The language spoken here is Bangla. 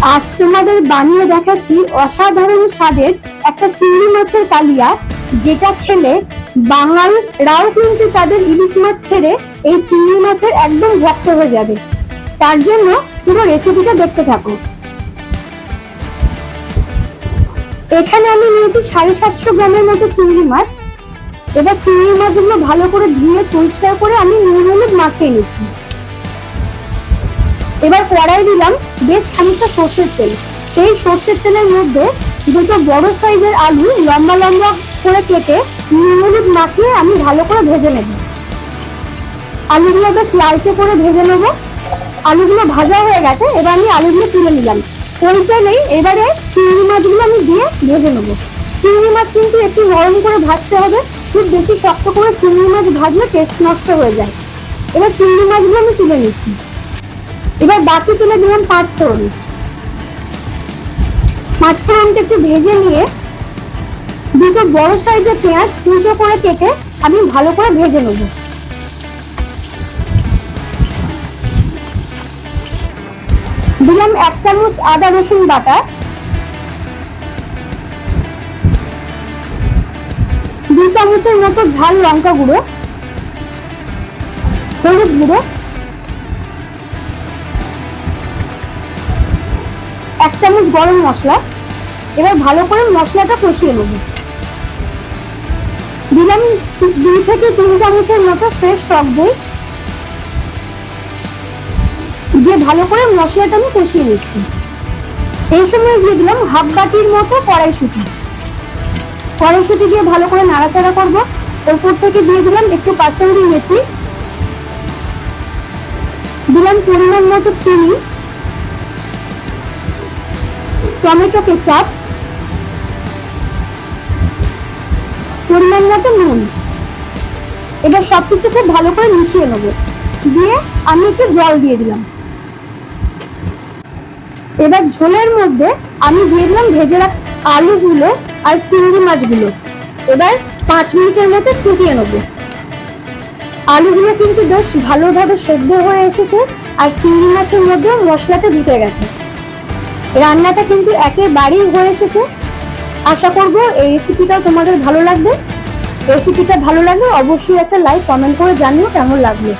আজ তোমাদের বানিয়ে দেখাচ্ছি অসাধারণ স্বাদের একটা চিংড়ি মাছের কালিয়া, যেটা খেলে বাঙালরাও কিন্তু তাদের ইলিশ মাছ ছেড়ে এই চিংড়ি মাছের একদম ভক্ত হয়ে যাবে। তার জন্য পুরো রেসিপিটা দেখতে থাকো। এখানে আমি নিয়েছি 750 গ্রামের মতো চিংড়ি মাছ। এবার চিংড়ি মাছগুলো ভালো করে ধুয়ে পরিষ্কার করে আমি নুন হলুদ মাখিয়ে নিচ্ছি। এবার কড়াই দিলাম বেশ খানিকটা সর্ষের তেল। সেই সর্ষের তেলের মধ্যে দুটো বড় সাইজের আলু লম্বা লম্বা করে কেটে নুন হলুদ মাখিয়ে আমি ভালো করে ভেজে নেব। আলুগুলো বেশ লালচে করে ভেজে নেব। আলুগুলো ভাজা হয়ে গেছে, এবার আমি আলুগুলো তুলে নিলাম। ওই তেলেই এবারে চিংড়ি মাছগুলো আমি দিয়ে ভেজে নেব। চিংড়ি মাছ কিন্তু একটু নরম করে ভাজতে হবে, খুব বেশি শক্ত করে চিংড়ি মাছ ভাজলে টেস্ট নষ্ট হয়ে যায়। এবার চিংড়ি মাছগুলো আমি তুলে নিচ্ছি। এবার বাকি তুলে দিলাম 5 ফোড়ন। 5 ফোড়নটা একটু ভেজে নিয়ে দুটো বড় সাইজের পেঁয়াজ কুচো করে কেটে আমি ভালো করে ভেজে নেব। দিলাম 1 চামচ আদা রসুন বাটা, 2 চামচের মতো ঝাল লঙ্কা গুঁড়ো, হলুদ গুঁড়ো, 1 চামচ গরম মশলা। এবার ভালো করে মশলাটা কষিয়ে নেব। দিলাম 2 থেকে 3 চামচের মতো ফ্রেশ টক দই দিয়ে ভালো করে মশলাটা আমি কষিয়ে নিচ্ছি। এই সময় দিয়ে দিলাম হাফ বাটির মতো কড়াইশুঁটি। কড়াইশুঁটি দিয়ে ভালো করে নাড়াচাড়া করব। ওপর থেকে দিয়ে দিলাম একটু কাসুরি মেথি, দিলাম পরিমাণ মতো চিনি, টমেটো কেচাপ, পরিমাণ মতো নুন। এবার সবকিছু খুব ভালো করে মিশিয়ে নেব। দিয়ে আমি একটু জল দিয়ে দিলাম। এবার ঝোলের মধ্যে আমি দিয়ে দিলাম ভেজে রাখা আলুগুলো আর চিংড়ি মাছগুলো। এবার 5 মিনিটের মতো ফুটিয়ে নেব। আলুগুলো কিন্তু বেশ ভালোভাবে সেদ্ধ হয়ে এসেছে আর চিংড়ি মাছের মধ্যেও মশলাটা ঢুকে গেছে। রান্নাটা কিন্তু একেবারেই হয়ে এসেছে। আশা করব এই রেসিপিটাও তোমাদের ভালো লাগবে। রেসিপিটা ভালো লাগলে অবশ্যই একটা লাইক কমেন্ট করে জানিও কেমন লাগলো।